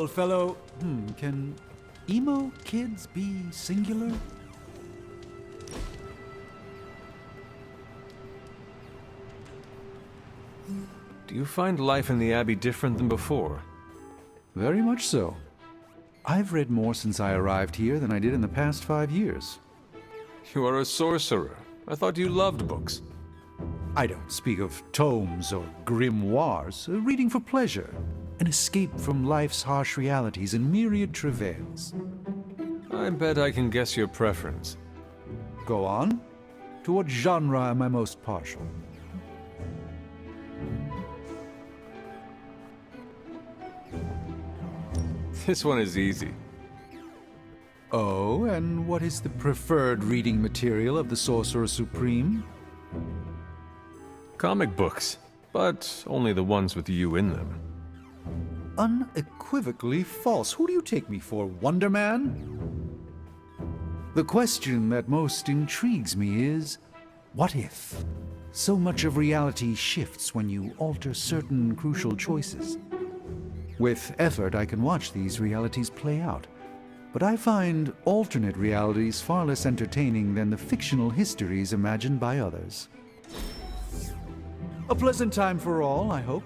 old fellow. Can emo kids be singular? Do you find life in the Abbey different than before? Very much so. I've read more since I arrived here than I did in the past 5 years. You are a sorcerer. I thought you loved books. I don't speak of tomes or grimoires, reading for pleasure, an escape from life's harsh realities and myriad travails. I bet I can guess your preference. Go on. To what genre am I most partial? This one is easy. Oh, and what is the preferred reading material of the Sorcerer Supreme? Comic books, but only the ones with you in them. Unequivocally false. Who do you take me for, Wonder Man? The question that most intrigues me is, what if? So much of reality shifts when you alter certain crucial choices. With effort, I can watch these realities play out. But I find alternate realities far less entertaining than the fictional histories imagined by others. A pleasant time for all, I hope.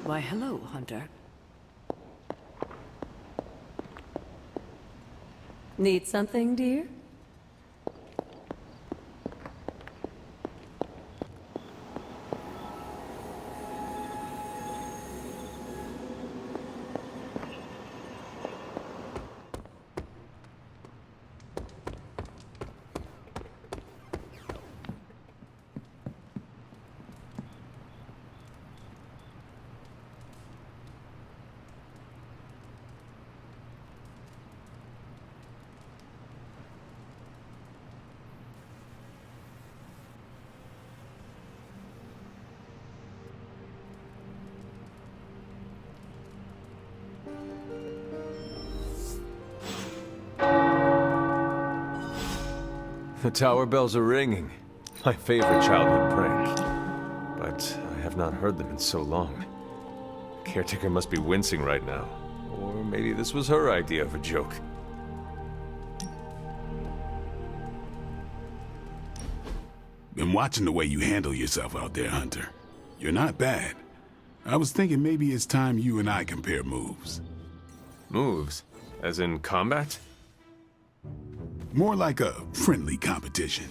Why, hello, Hunter. Need something, dear? The tower bells are ringing. My favorite childhood prank. But I have not heard them in so long. Caretaker must be wincing right now. Or maybe this was her idea of a joke. Been watching the way you handle yourself out there, Hunter. You're not bad. I was thinking maybe it's time you and I compare moves. Moves? As in combat? More like a friendly competition.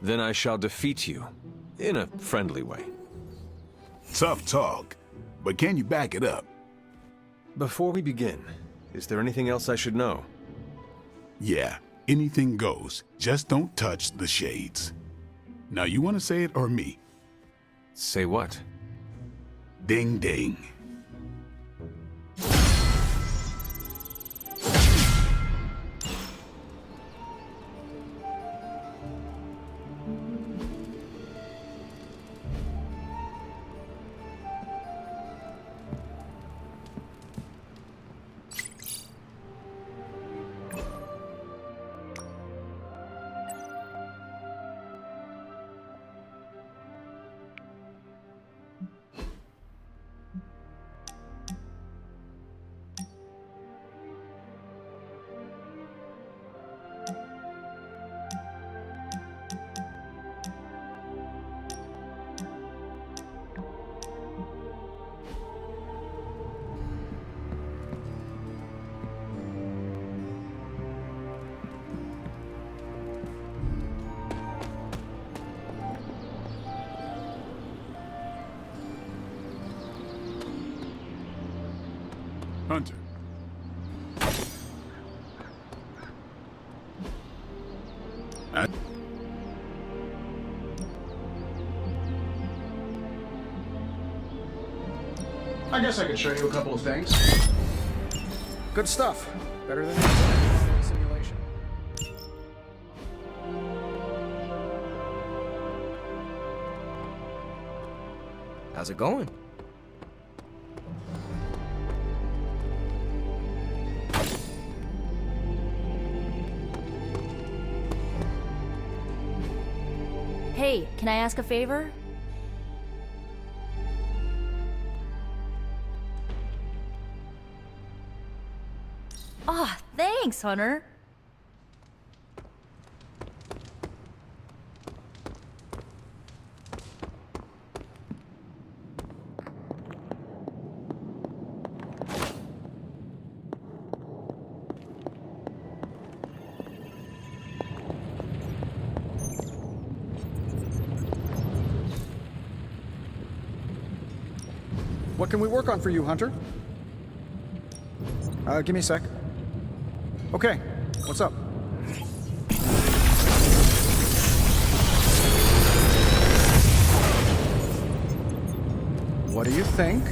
Then I shall defeat you. In a friendly way. Tough talk, but can you back it up? Before we begin, is there anything else I should know? Yeah, anything goes. Just don't touch the shades. Now you want to say it or me? Say what? Ding ding. I guess I could show you a couple of things. Good stuff. Better than any simulation. How's it going? Hey, can I ask a favor? Ah, thanks, Hunter. What can we work on for you, Hunter? Give me a sec. Okay, what's up? What do you think?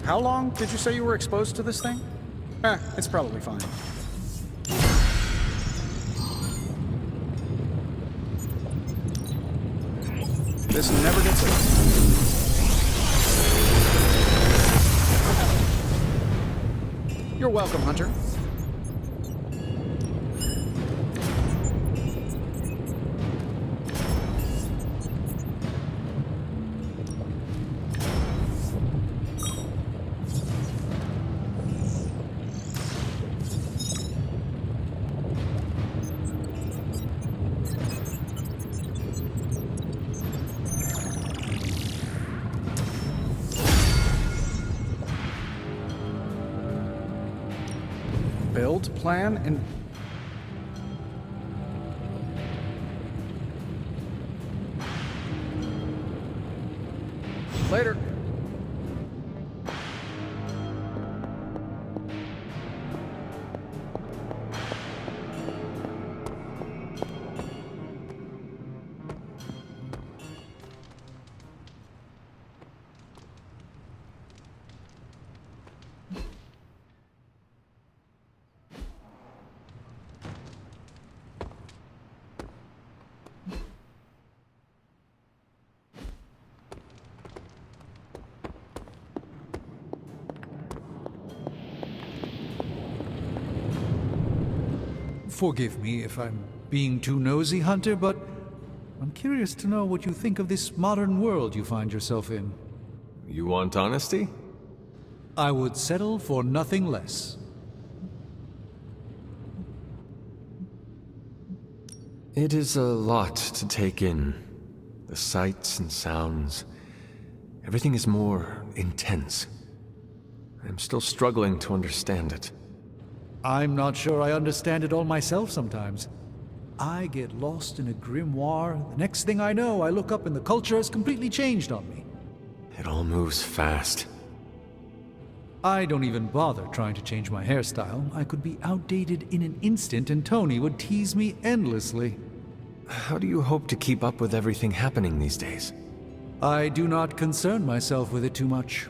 How long did you say you were exposed to this thing? It's probably fine. This never gets old. You're welcome, Hunter. Build, plan, and... Later. Forgive me if I'm being too nosy, Hunter, but I'm curious to know what you think of this modern world you find yourself in. You want honesty? I would settle for nothing less. It is a lot to take in. The sights and sounds. Everything is more intense. I'm still struggling to understand it. I'm not sure I understand it all myself sometimes. I get lost in a grimoire. The next thing I know, I look up and the culture has completely changed on me. It all moves fast. I don't even bother trying to change my hairstyle. I could be outdated in an instant and Tony would tease me endlessly. How do you hope to keep up with everything happening these days? I do not concern myself with it too much.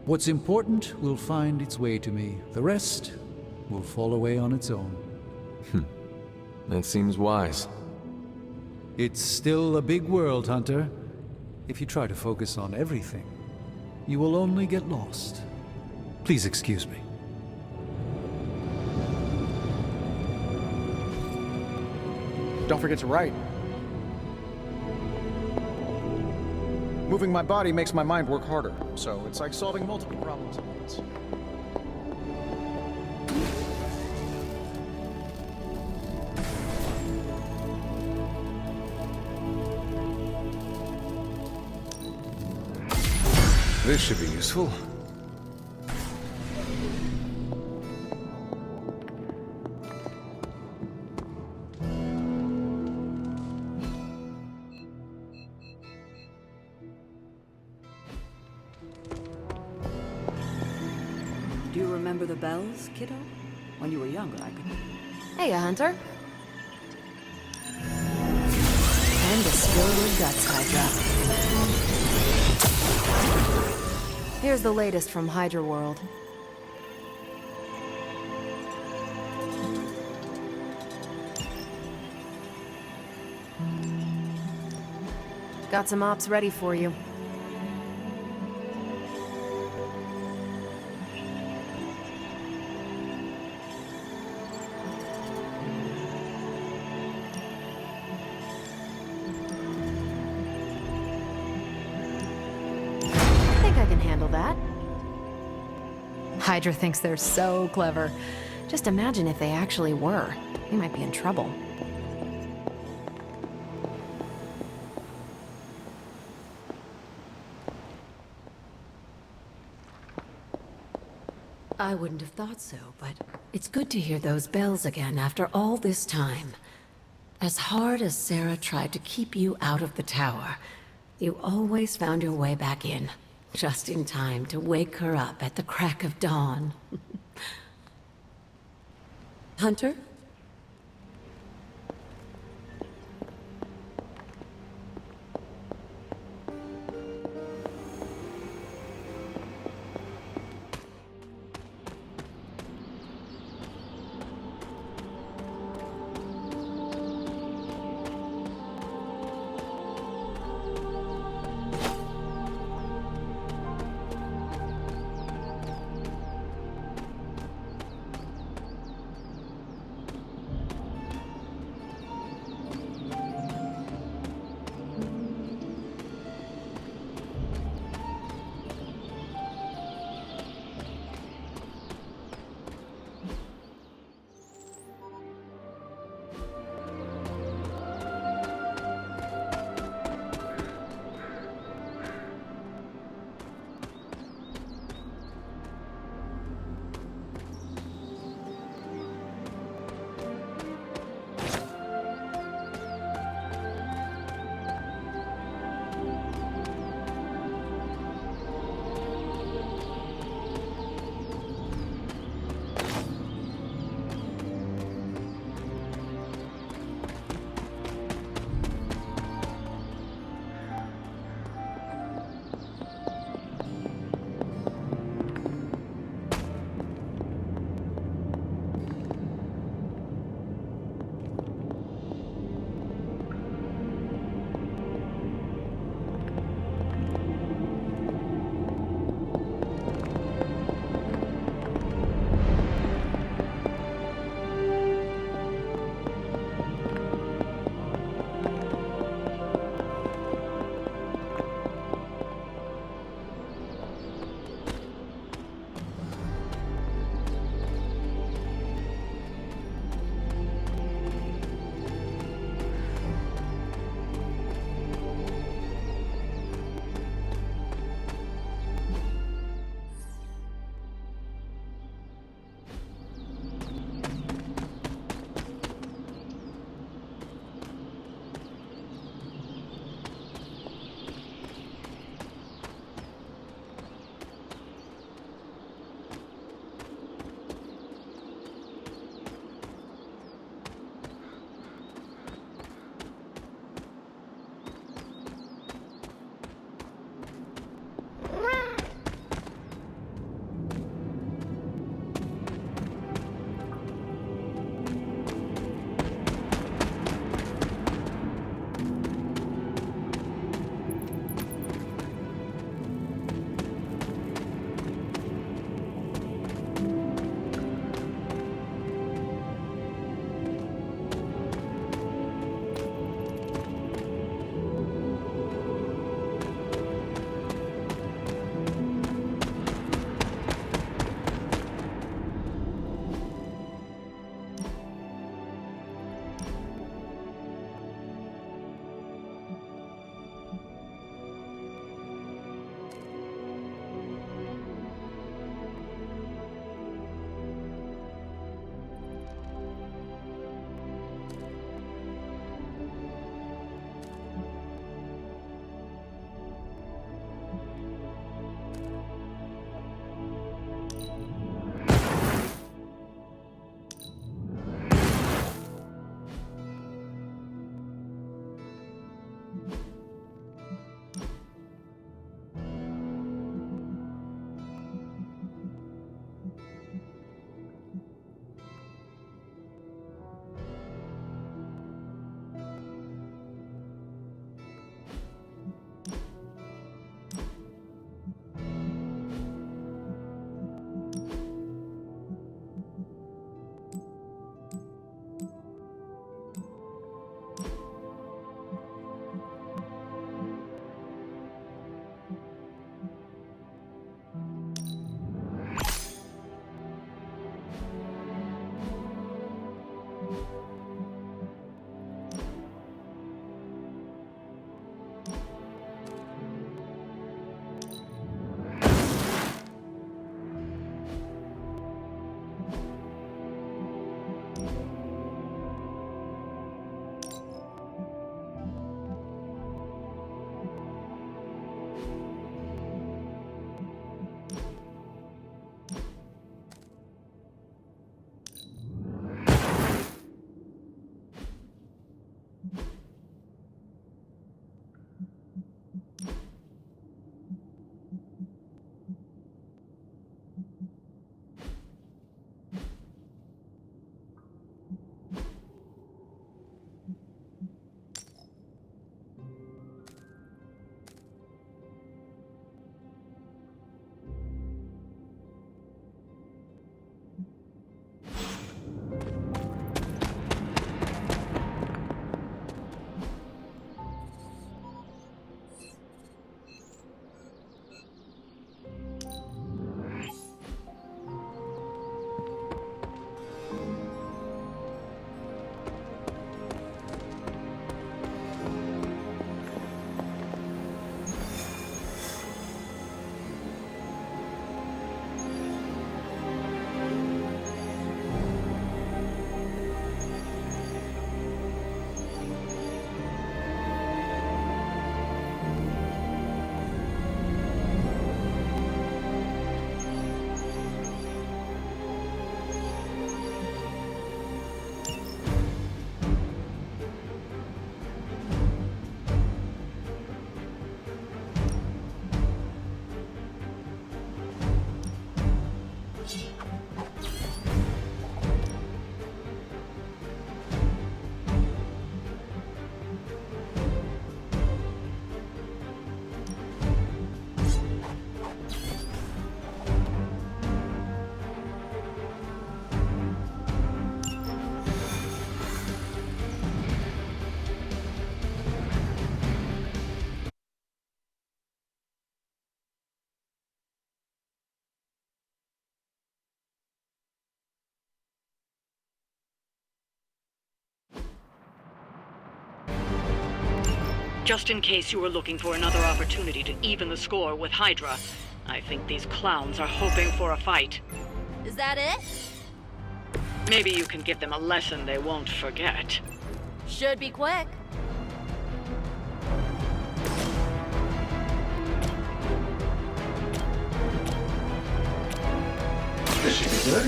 What's important will find its way to me. The rest will fall away on its own. That seems wise. It's still a big world, Hunter. If you try to focus on everything, you will only get lost. Please excuse me. Don't forget to write. Moving my body makes my mind work harder, so it's like solving multiple problems at once. This should be useful. remember the bells, kiddo? When you were younger, I could... Hey, Hunter. Time to spill your guts, Hydra. Here's the latest from Hydra World. Got some ops ready for you. That. Hydra thinks they're so clever. Just imagine if they actually were. We might be in trouble. I wouldn't have thought so, but it's good to hear those bells again after all this time. As hard as Sarah tried to keep you out of the tower, you always found your way back in. Just in time to wake her up at the crack of dawn. Hunter? Just in case you were looking for another opportunity to even the score with Hydra, I think these clowns are hoping for a fight. Is that it? Maybe you can give them a lesson they won't forget. Should be quick. This should be good.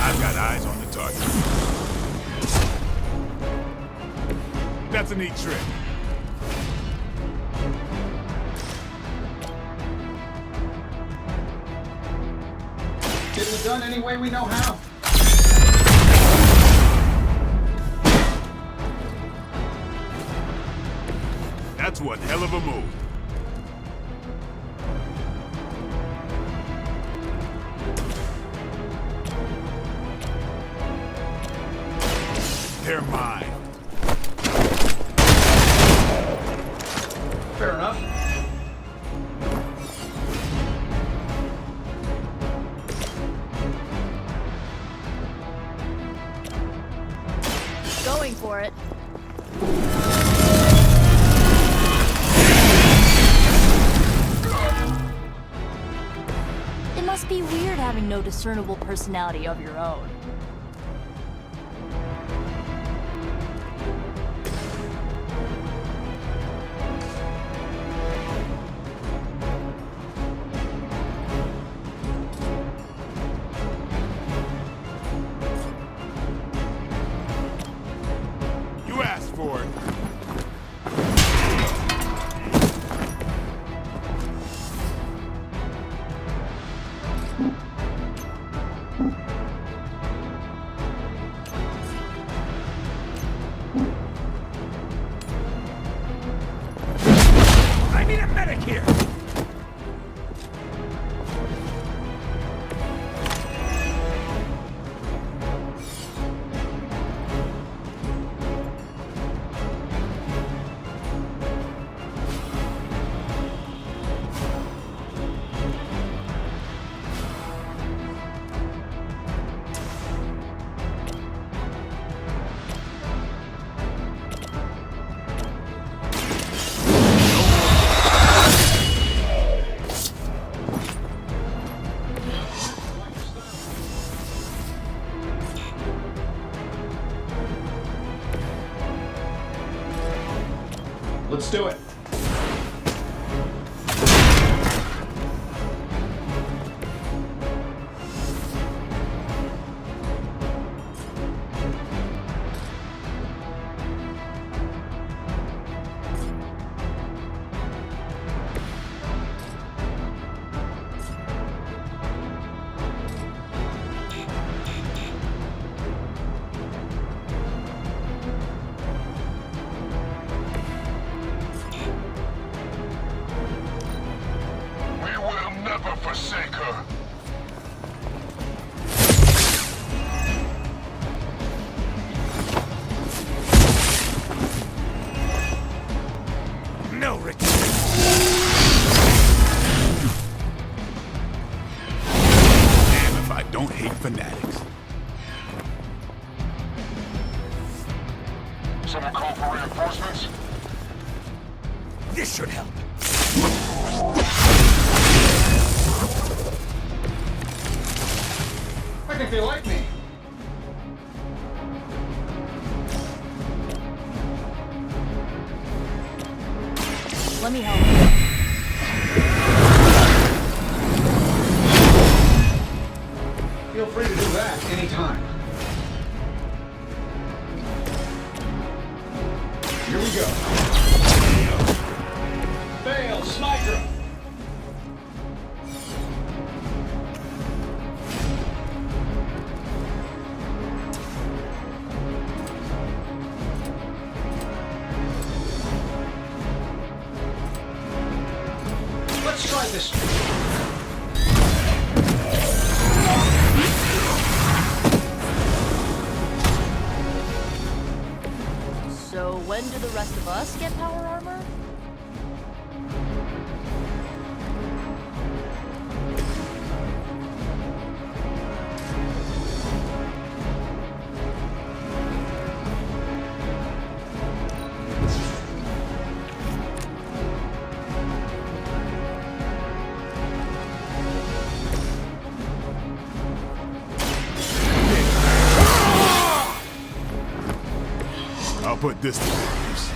I've got eyes on the target. That's a neat trick. Getting it done any way we know how. That's one hell of a move. They're mine. Fair enough. Going for it. It must be weird having no discernible personality of your own. You asked for it. I need a medic here. Let's do it. Never forsake her. No retreat. Damn if I don't hate fanatics. Someone call for reinforcements? This should help. I think they like me. Let me help you. Feel free to do that anytime. Here we go. Fail, sniper! Let's try this. So when do the rest of us get power armor? put this to good use.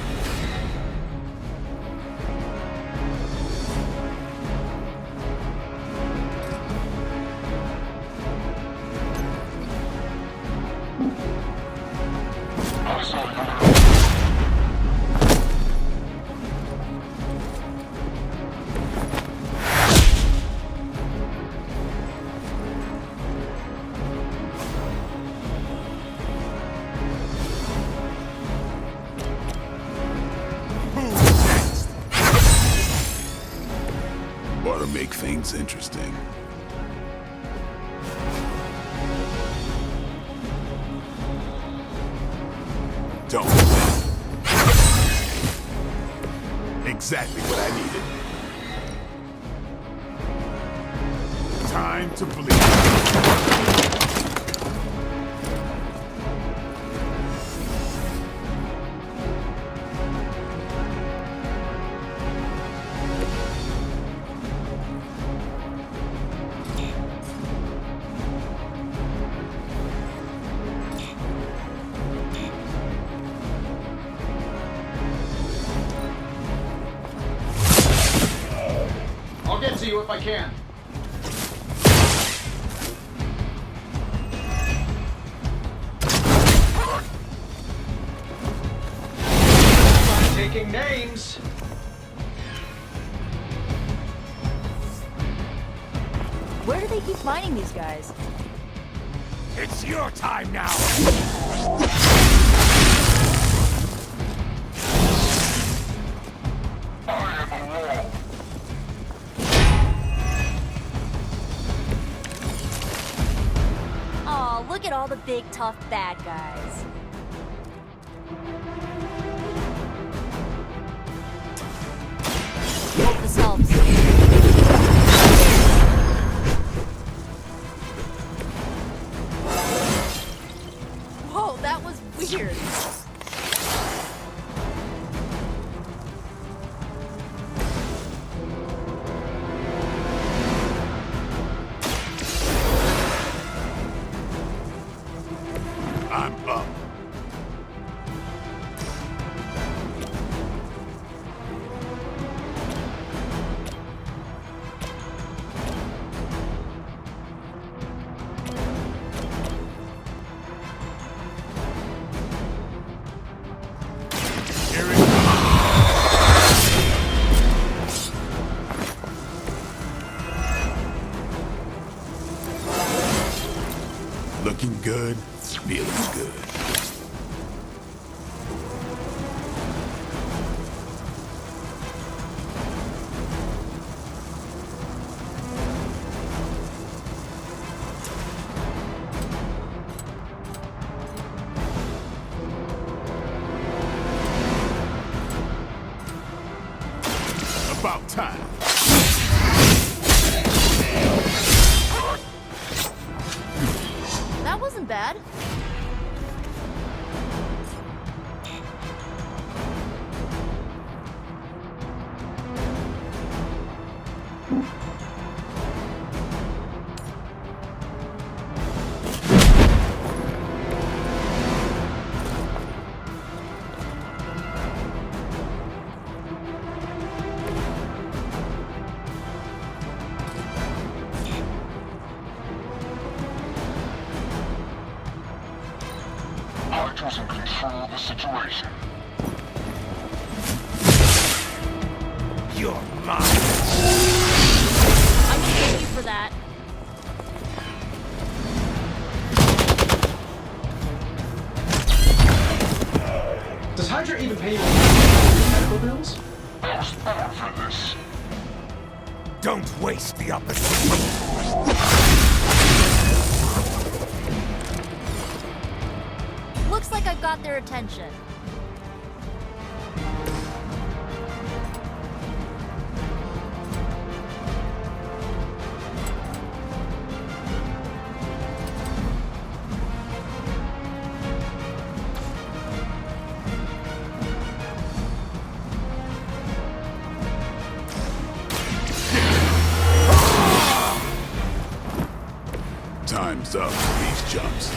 Ought to make things interesting. Don't. Exactly what I needed. Time to bleed. I'll get to you if I can. I'm taking names. Where do they keep finding these guys? It's your time now! I am a wall. Aw, look at all the big, tough bad guys. Hope this helps. Whoa, that was weird. I'm up. Here it comes. Looking good, feeling good. About time. That wasn't bad. Hydra's in control of the situation. You're mine! I'm gonna thank you for that. Does Hydra even pay you medical bills? How's power for this? Don't waste the opportunity! Looks like I've got their attention. Time's up for these jumps.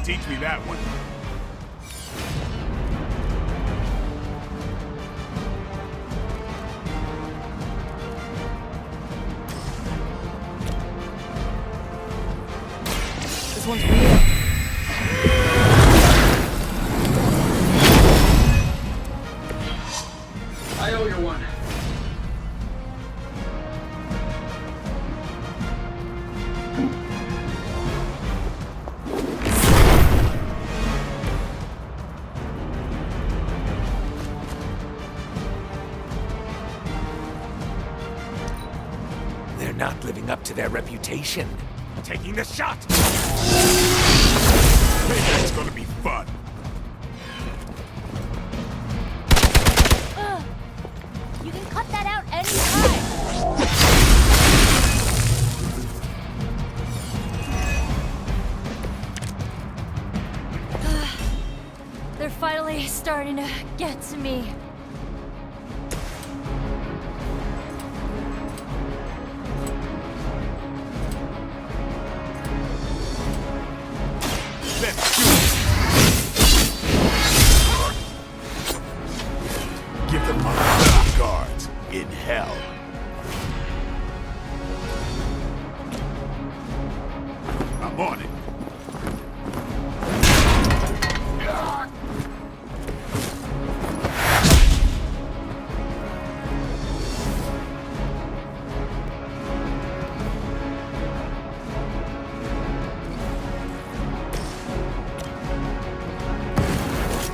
Teach me that one. This one's real. I owe you one. They're not living up to their reputation. Taking the shot! Payback's gonna be fun. You can cut that out anytime. They're finally starting to get to me. Let's do it. Give them my top guards in hell. I'm on it.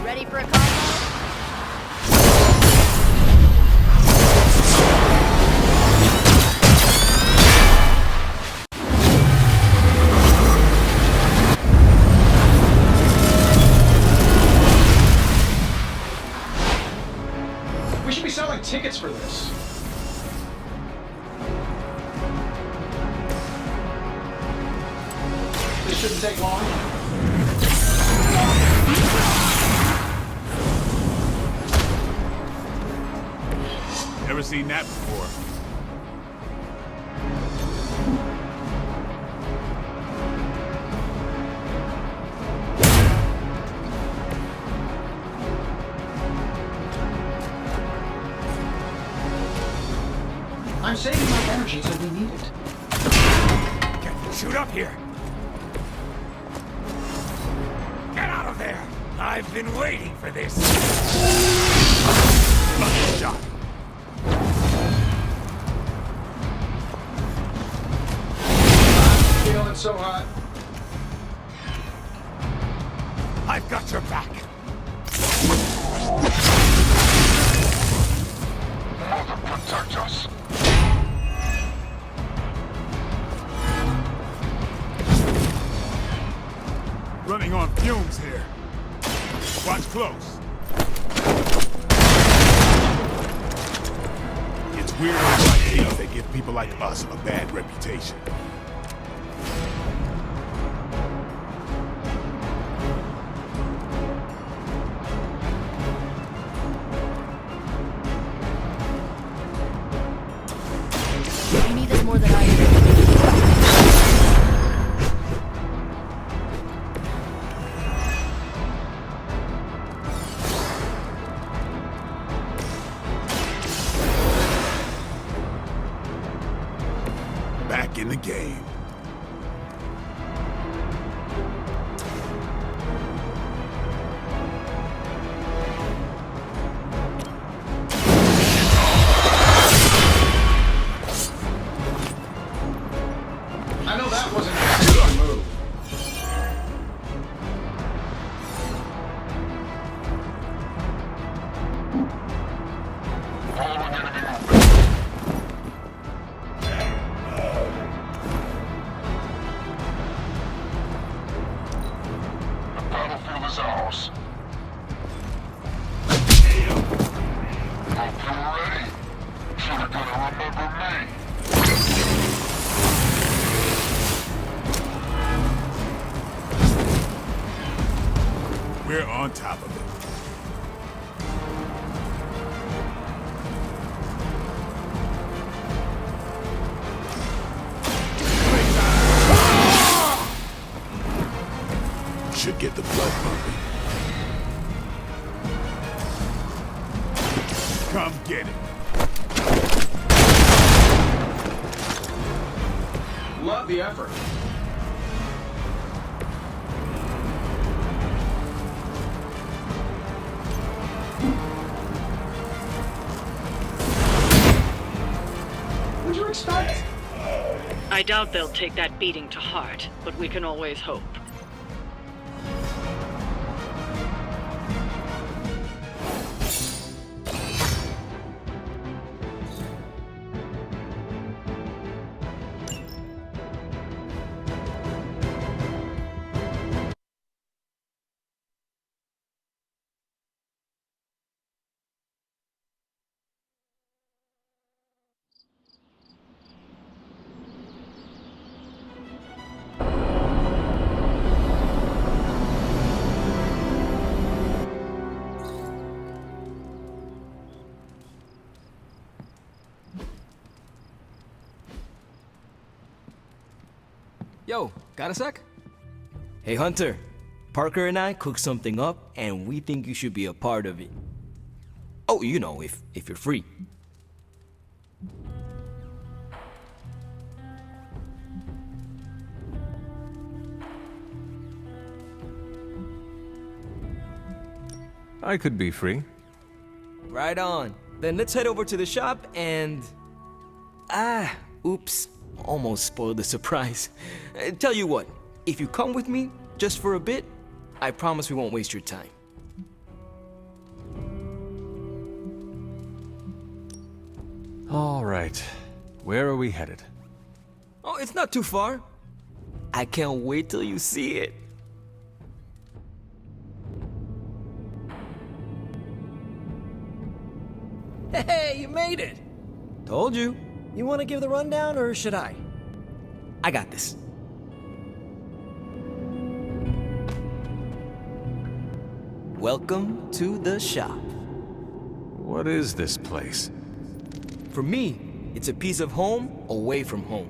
Ready for a combo? We should be selling tickets for this. This shouldn't take long. Never seen that before. I'm saving my energy till we need it. Shoot up here! Get out of there! I've been waiting for this! Lucky shot! Feeling so hot. I've got your back! Mother, protect us. Running on fumes here. Watch close. It's weirdos like these that give people like us a bad reputation. You need this more than I do. Back in the game. I know that wasn't a good move. The battlefield is ours. Hope you're ready. You're gonna remember me. We're on top of it. should get the blood pumping. Come get it. Love the effort. What'd you expect? I doubt they'll take that beating to heart, but we can always hope. Yo, got a sec? Hey Hunter, Parker and I cooked something up and we think you should be a part of it. Oh, you know, if you're free. I could be free. Right on. Then let's head over to the shop and... oops. Almost spoiled the surprise. Tell you what, if you come with me, just for a bit, I promise we won't waste your time. All right. Where are we headed? Oh, it's not too far. I can't wait till you see it. Hey, you made it! Told you. You want to give the rundown, or should I? I got this. Welcome to the shop. What is this place? For me, it's a piece of home away from home.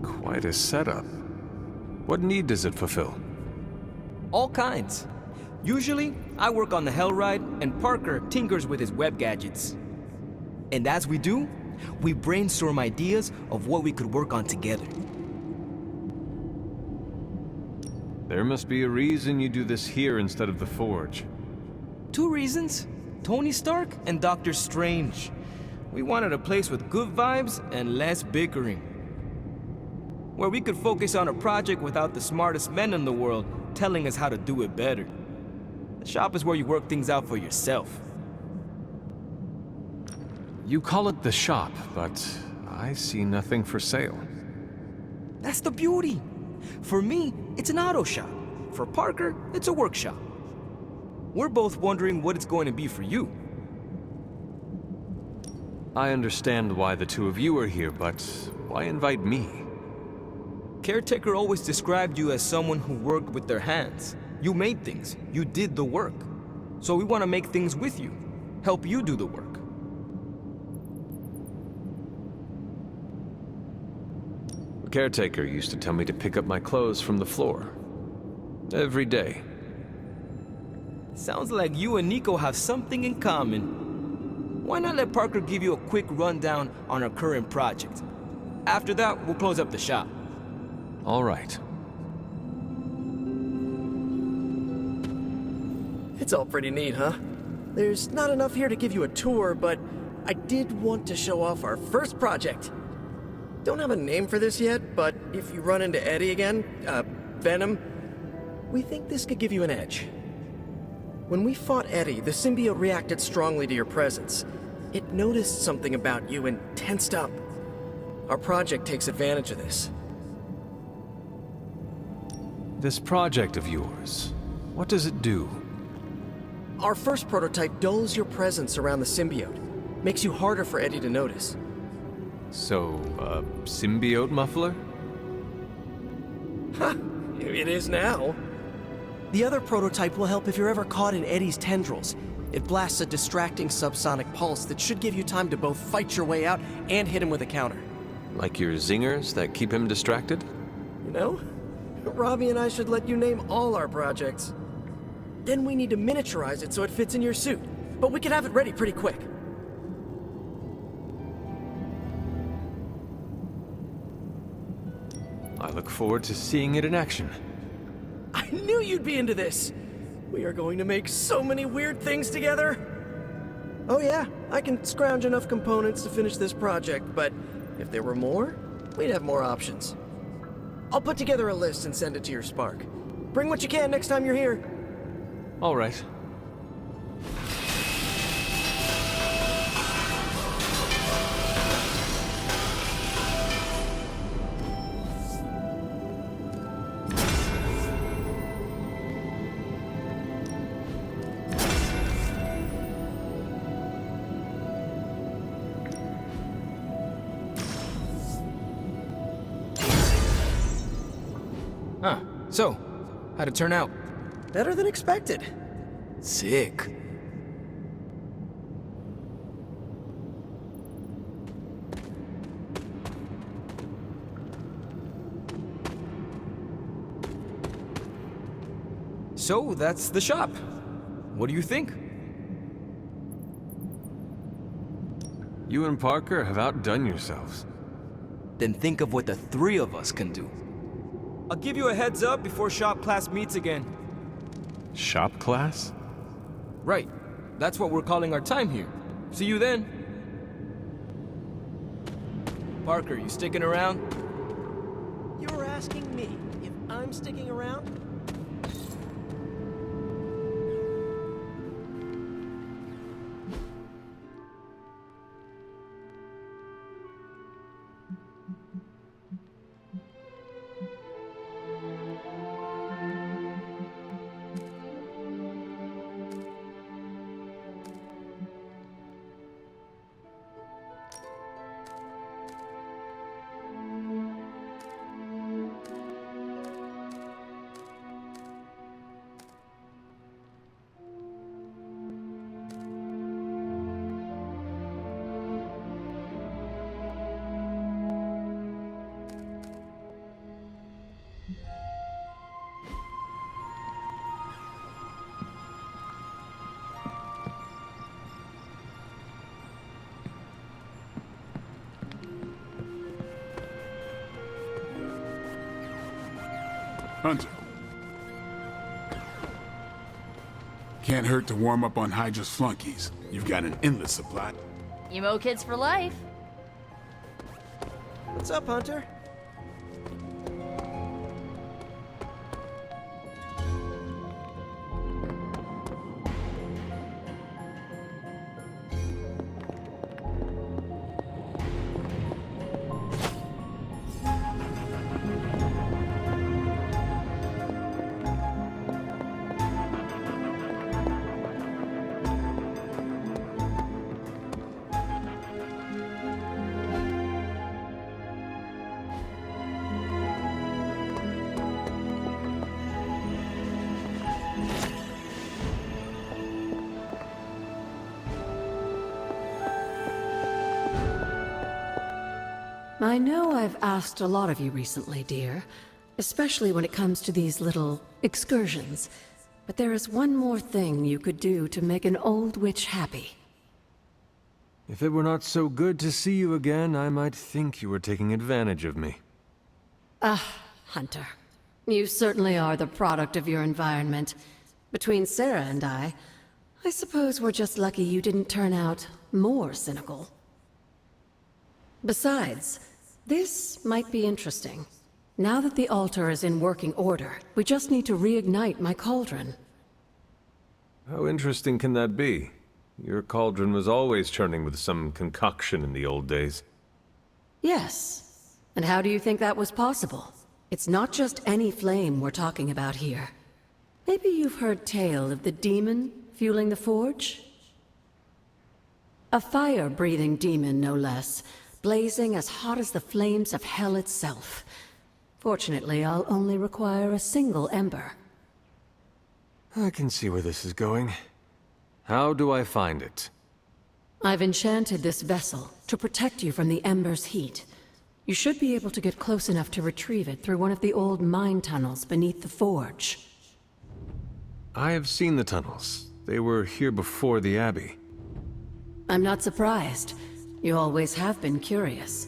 Quite a setup. What need does it fulfill? All kinds. Usually, I work on the Hellride, and Parker tinkers with his web gadgets. And as we do, we brainstorm ideas of what we could work on together. There must be a reason you do this here instead of the Forge. 2 reasons. Tony Stark and Doctor Strange. We wanted a place with good vibes and less bickering. Where we could focus on a project without the smartest men in the world telling us how to do it better. The shop is where you work things out for yourself. You call it the shop, but I see nothing for sale. That's the beauty. For me, it's an auto shop. For Parker, it's a workshop. We're both wondering what it's going to be for you. I understand why the two of you are here, but why invite me? Caretaker always described you as someone who worked with their hands. You made things. You did the work. So we want to make things with you. Help you do the work. The caretaker used to tell me to pick up my clothes from the floor. Every day. Sounds like you and Nico have something in common. Why not let Parker give you a quick rundown on our current project? After that, we'll close up the shop. All right. It's all pretty neat, huh? There's not enough here to give you a tour, but I did want to show off our first project. Don't have a name for this yet, but if you run into Eddie again, Venom, we think this could give you an edge. When we fought Eddie, the symbiote reacted strongly to your presence. It noticed something about you and tensed up. Our project takes advantage of this. This project of yours, what does it do? Our first prototype dulls your presence around the symbiote. Makes you harder for Eddie to notice. So, a symbiote muffler? Ha! It is now. The other prototype will help if you're ever caught in Eddie's tendrils. It blasts a distracting subsonic pulse that should give you time to both fight your way out and hit him with a counter. Like your zingers that keep him distracted? You know, Robbie and I should let you name all our projects. Then we need to miniaturize it so it fits in your suit. But we could have it ready pretty quick. I look forward to seeing it in action. I knew you'd be into this! We are going to make so many weird things together! Oh yeah, I can scrounge enough components to finish this project, but if there were more, we'd have more options. I'll put together a list and send it to your Spark. Bring what you can next time you're here. All right. Huh. So, how'd it turn out? Better than expected. Sick. So, that's the shop. What do you think? You and Parker have outdone yourselves. Then think of what the three of us can do. I'll give you a heads up before shop class meets again. Shop class? Right. That's what we're calling our time here. See you then. Parker, you sticking around? You're asking me if I'm sticking around? Hunter. Can't hurt to warm up on Hydra's flunkies. You've got an endless supply. Emo kids for life. What's up, Hunter? I know I've asked a lot of you recently, dear, especially when it comes to these little excursions. But there is one more thing you could do to make an old witch happy. If it were not so good to see you again, I might think you were taking advantage of me. Hunter. You certainly are the product of your environment. Between Sarah and I suppose we're just lucky you didn't turn out more cynical. Besides, this might be interesting. Now that the altar is in working order, we just need to reignite my cauldron. How interesting can that be? Your cauldron was always churning with some concoction in the old days. Yes. And how do you think that was possible? It's not just any flame we're talking about here. Maybe you've heard tale of the demon fueling the forge? A fire-breathing demon, no less, blazing as hot as the flames of hell itself. Fortunately, I'll only require a single ember. I can see where this is going. How do I find it? I've enchanted this vessel to protect you from the ember's heat. You should be able to get close enough to retrieve it through one of the old mine tunnels beneath the forge. I have seen the tunnels. They were here before the Abbey. I'm not surprised. You always have been curious.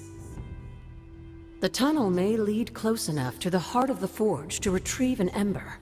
The tunnel may lead close enough to the heart of the forge to retrieve an ember.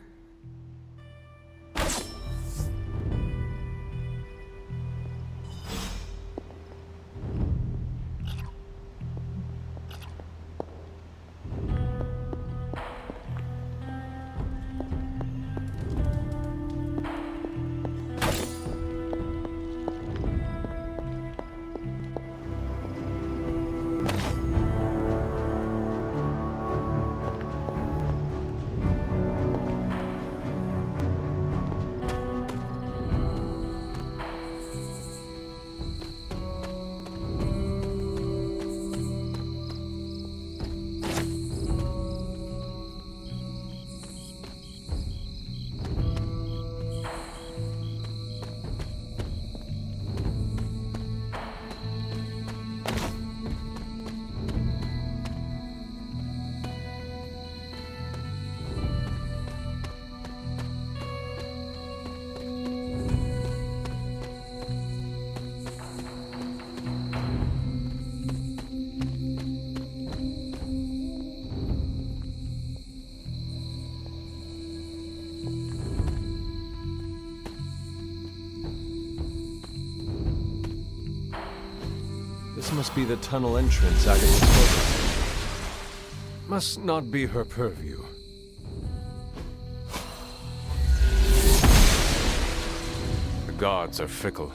This must be the tunnel entrance Aga was spoken. Must not be her purview. The gods are fickle.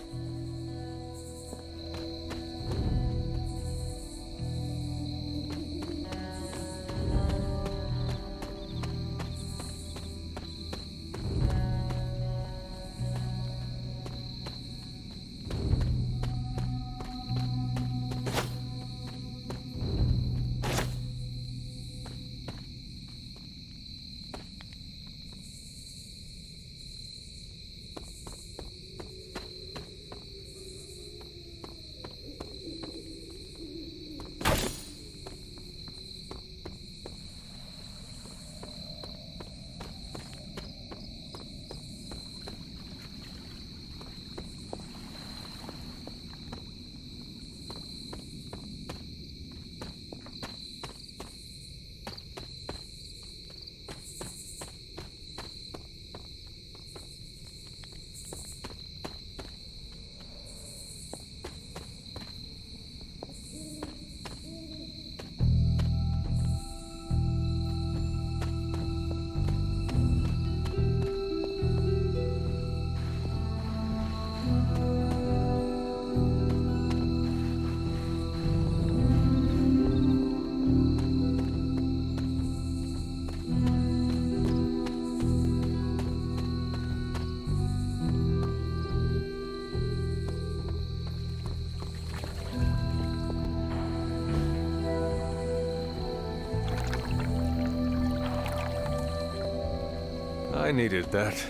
I needed that.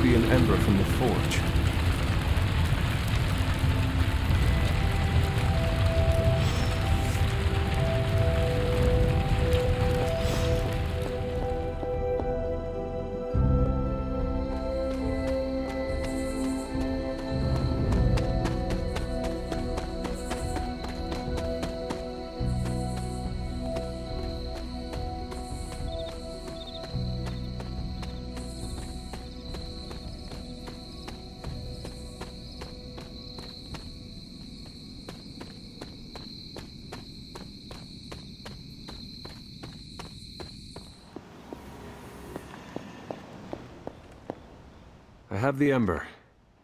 An ember from the forge. I have the ember.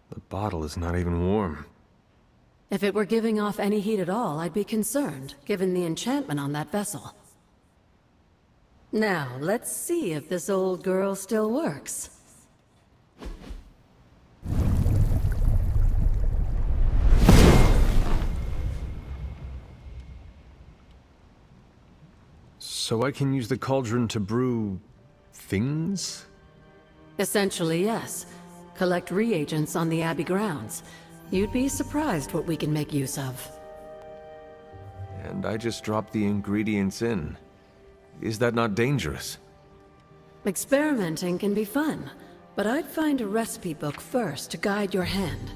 The bottle is not even warm. If it were giving off any heat at all, I'd be concerned, given the enchantment on that vessel. Now, let's see if this old girl still works. So I can use the cauldron to brew... things? Essentially, yes. Collect reagents on the Abbey grounds. You'd be surprised what we can make use of. And I just drop the ingredients in. Is that not dangerous? Experimenting can be fun, but I'd find a recipe book first to guide your hand.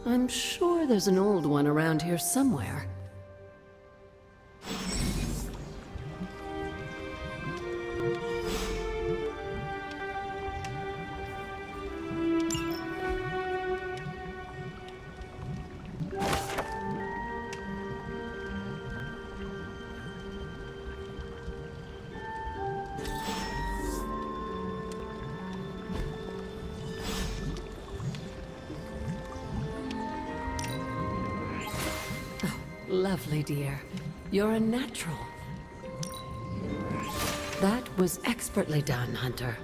I'm sure there's an old one around here somewhere. Lovely, dear. You're a natural. That was expertly done, Hunter.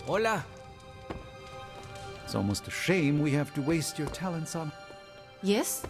Hola. It's almost a shame we have to waste your talents on... Yes?